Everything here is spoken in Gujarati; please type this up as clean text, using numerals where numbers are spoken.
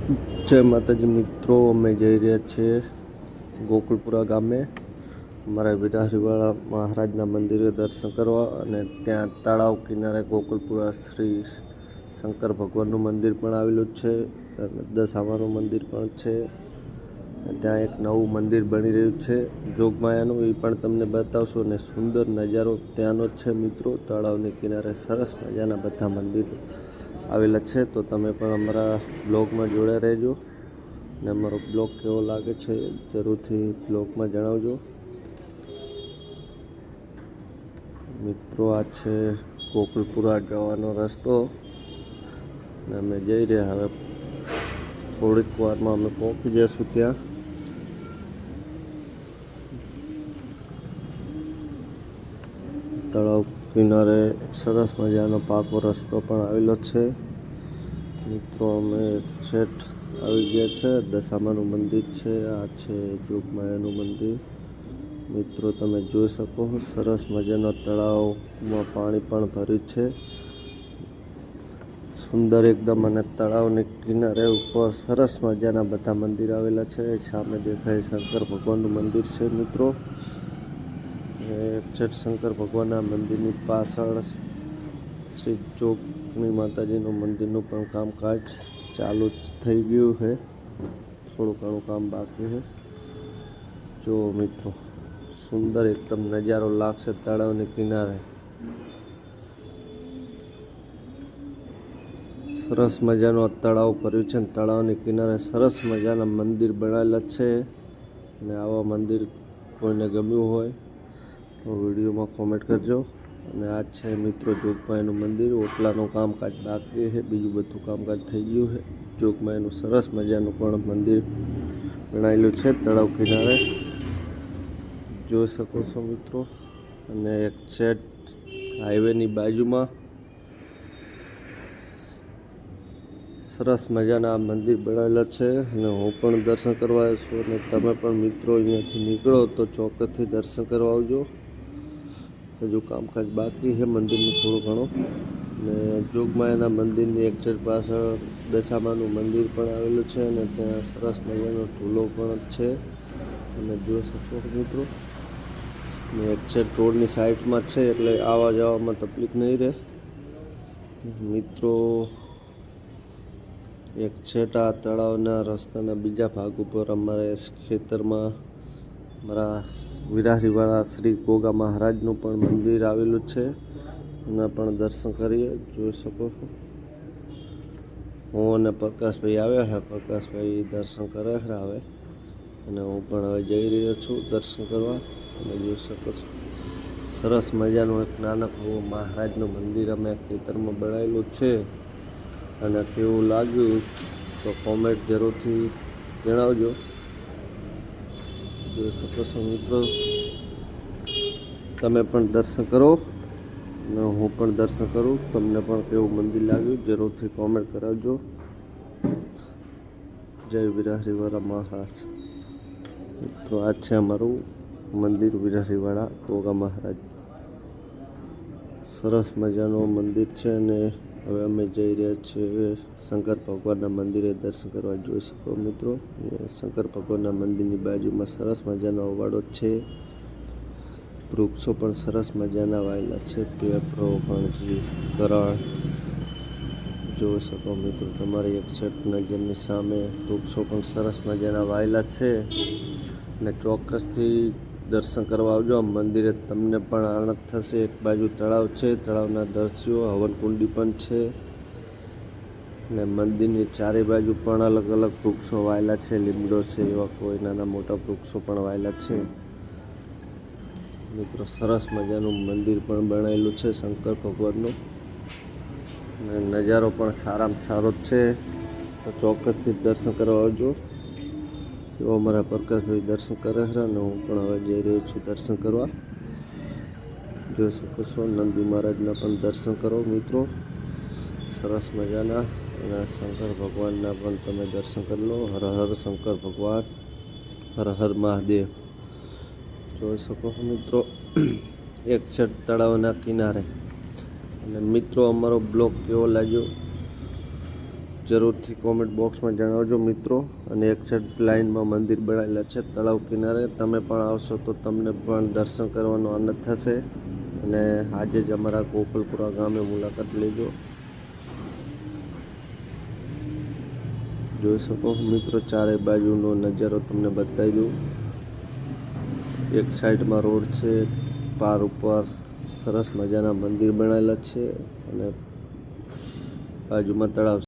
જય માતાજી મિત્રો, અમે જઈ રહ્યા છીએ ગોકુળપુરા ગામે અમારા વિરાહરીવાળા મહારાજના મંદિરે દર્શન કરવા. અને ત્યાં તળાવ કિનારે ગોકુળપુરા શ્રી શંકર ભગવાનનું મંદિર પણ આવેલું છે અને દશામાનું મંદિર પણ છે. ત્યાં એક નવું મંદિર બની રહ્યું છે જોગમાયાનું, એ પણ તમને બતાવશું. અને સુંદર નજારો ત્યાંનો છે મિત્રો. તળાવની કિનારે સરસ મજાના બધા મંદિર આવેલા છે. તો તમે પણ અમારા બ્લોગમાં જોડે રહેજો અને અમારો બ્લોગ કેવો લાગે છે જરૂરથી બ્લોગમાં જણાવજો મિત્રો. આ છે ગોકુળપુરા જવાનો રસ્તો અને અમે જઈ રહ્યા. હવે થોડીક વારમાં અમે પહોંચી જઈશું ત્યાં. તળાવ કિનારે સરસ મજાનો પાકો રસ્તો પણ આવેલો છે મિત્રો. અમે છેઠ આવી ગયા છે. દશામાનું મંદિર છે, આ છે જોગમાયાનું મંદિર. મિત્રો તમે જોઈ શકો સરસ મજાનો તળાવમાં પાણી પણ ભર્યું છે, સુંદર એકદમ. અને તળાવની કિનારે ઉપર સરસ મજાના બધા મંદિર આવેલા છે. સામે દેખાય શંકર ભગવાનનું મંદિર છે મિત્રો. છઠ શંકર ભગવાનના મંદિરની પાછળ શ્રી જોગણી માતાજીનું મંદિરનું પણ કામકાજ ચાલુ થઈ ગયું છે. થોડું ઘણું કામ બાકી છે. જો મિત્રો સુંદર એકદમ નજારો લાગશે તળાવની કિનારે. સરસ મજાનું તળાવ કર્યું છે. તળાવની કિનારે સરસ મજાના મંદિર બનાવેલા છે. અને આવા મંદિર કોઈને ગમ્યું હોય તો વિડીયોમાં કોમેન્ટ કરજો. અને આ છે મિત્રો જોગમાયાનું મંદિર. ઓટલાનું કામકાજ બાકી છે, બીજું બધું કામકાજ થઈ ગયું છે. જોગમાયાનું સરસ મજાનું પણ મંદિર બનાવેલું છે તળાવ કિનારે, જોઈ શકો છો મિત્રો. અને એક છેટ હાઈવેની બાજુમાં સરસ મજાના મંદિર બનાવેલા છે. અને હું પણ દર્શન કરવા આવ્યો છું. અને તમે પણ મિત્રો અહીંયાથી નીકળો તો ચોક્કસથી દર્શન કરવા આવજો. હજુ કામકાજ બાકી છે મંદિરનું થોડું ઘણું. અને જોગમાયાના મંદિરની એક્ઝેક્ટ પાછળ દશામાનું મંદિર પણ આવેલું છે. અને ત્યાં સરસ મજાનો ઝૂલો પણ છે, અને જોઈ શકો મિત્રો. અને એક્ઝેક્ટ રોડની સાઈડમાં છે, એટલે આવવા જવામાં તકલીફ નહીં રહે મિત્રો. એક છેટા તળાવના રસ્તાના બીજા ભાગ ઉપર અમારે ખેતરમાં અમારા વિરાહરીવાળા શ્રી ગોગા મહારાજનું પણ મંદિર આવેલું છે. એના પણ દર્શન કરીએ, જોઈ શકો છો. હું અને પ્રકાશભાઈ આવ્યા છે. પ્રકાશભાઈ દર્શન કરે છે હવે, અને હું પણ હવે જઈ રહ્યો છું દર્શન કરવા. અને જોઈ શકો છો સરસ મજાનું એક નાનકડું મહારાજનું મંદિર અમે ખેતરમાં બનાવેલું છે. અને કેવું લાગ્યું તો કોમેન્ટ જરૂરથી જણાવજો. જોઈ શકો છો મિત્રો. તમે પણ દર્શન કરો અને હું પણ દર્શન કરું. તમને પણ કેવું મંદિર લાગ્યું જરૂરથી કોમેન્ટ કરાવજો. જય વિરાહરીવાળા મહારાજ મિત્રો. આ છે અમારું મંદિર વિરાહરીવાળા ગોગા મહારાજ. સરસ મજાનું મંદિર છે. અને હવે અમે જઈ રહ્યા છીએ શંકર ભગવાનના મંદિરે દર્શન કરવા. જોઈ શકો મિત્રો, શંકર ભગવાનના મંદિરની બાજુમાં સરસ મજાનો અવાડો છે. વૃક્ષો પણ સરસ મજાના વાયેલા છે, પેપરો ભણજી કરણ. જોઈ શકો મિત્રો તમારી એક્ઝેક્ટ નજરની સામે વૃક્ષો પણ સરસ મજાના વાયેલા છે. અને ચોક્કસથી દર્શન કરવા આવજો આ મંદિરે, તમને પણ આનંદ થશે. એક બાજુ તળાવ છે, તળાવના દ્રશ્યો, હવનકુંડી પણ છે. અને મંદિરની ચારે બાજુ પણ અલગ અલગ વૃક્ષો વાયેલા છે. લીમડો છે, એવા કોઈ નાના મોટા વૃક્ષો પણ વાયેલા છે મિત્રો. સરસ મજાનું મંદિર પણ બનાવેલું છે શંકર ભગવાનનું. અને નજારો પણ સારામાં સારો જ છે. તો ચોક્કસથી દર્શન કરવા આવજો. જો અમારા પ્રકાશભાઈ દર્શન કરે છે, અને હું પણ હવે જઈ રહ્યો છું દર્શન કરવા. જોઈ શકો છો નંદી મહારાજના પણ દર્શન કરો મિત્રો, સરસ મજાના. અને શંકર ભગવાનના પણ તમે દર્શન કરી લો. હર હર શંકર ભગવાન, હર હર મહાદેવ. જોઈ શકો છો મિત્રો એક છેડ તળાવના કિનારે. અને મિત્રો અમારો બ્લોગ કેવો લાગ્યો જરૂરથી કોમેન્ટ બોક્સમાં જણાવજો મિત્રો. અને એક સાઈડ લાઇનમાં મંદિર બનાવેલા છે તળાવ કિનારે. તમે પણ આવશો તો તમને પણ દર્શન કરવાનો આનંદ થશે. અને આજે જ અમારા ગોકુલપુરા ગામે મુલાકાત લેજો. જોઈ શકો મિત્રો, ચારે બાજુનો નજારો તમને બતાવી દઉં. એક સાઈડમાં રોડ છે, પાર ઉપર સરસ મજાના મંદિર બનાવેલા છે અને બાજુમાં તળાવ.